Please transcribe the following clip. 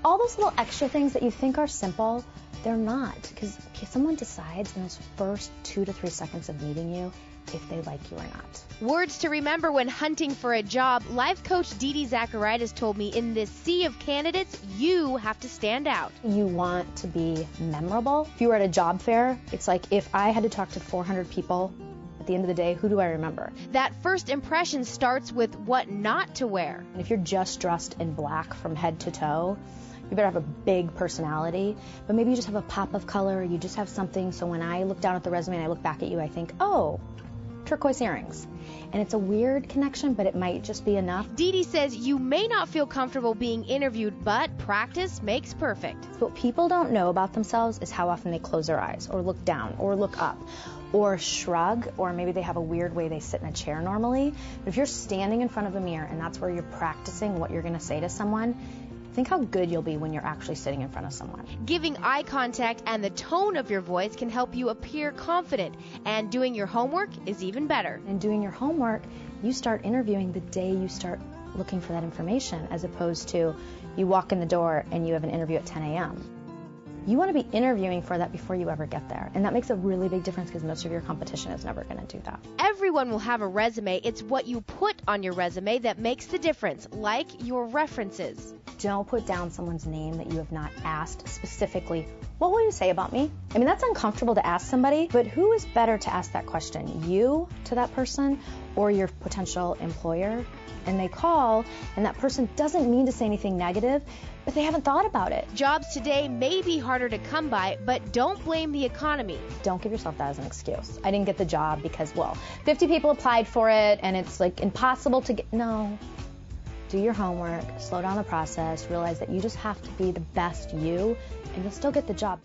All those little extra things that you think are simple, they're not, because someone decides in those first 2 to 3 seconds of meeting you if they like you or not. Words to remember when hunting for a job. Life coach Dee Dee Zacharias told me in this sea of candidates, you have to stand out. You want to be memorable. If you were at a job fair, it's like if I had to talk to 400 people, at the end of the day, who do I remember? That first impression starts with what not to wear. And if you're just dressed in black from head to toe, you better have a big personality, but maybe you just have a pop of color, you just have something, so when I look down at the resume and I look back at you, I think, oh, turquoise earrings. And it's a weird connection, but it might just be enough. Dee Dee says you may not feel comfortable being interviewed, but practice makes perfect. What people don't know about themselves is how often they close their eyes, or look down, or look up, or shrug, or maybe they have a weird way they sit in a chair normally. But if you're standing in front of a mirror and that's where you're practicing what you're going to say to someone, think how good you'll be when you're actually sitting in front of someone. Giving eye contact and the tone of your voice can help you appear confident, and doing your homework is even better. And doing your homework, you start interviewing the day you start looking for that information, as opposed to you walk in the door and you have an interview at 10 a.m. You want to be interviewing for that before you ever get there. And that makes a really big difference because most of your competition is never going to do that. Everyone will have a resume. It's what you put on your resume that makes the difference, like your references. Don't put down someone's name that you have not asked specifically, what will you say about me? I mean, that's uncomfortable to ask somebody, but who is better to ask that question? You to that person or your potential employer? And they call, and that person doesn't mean to say anything negative, but they haven't thought about it. Jobs today may be harder to come by, but don't blame the economy. Don't give yourself that as an excuse. I didn't get the job because, well, 50 people applied for it, and it's like impossible to get. No. Do your homework, slow down the process, realize that you just have to be the best you, and you'll still get the job.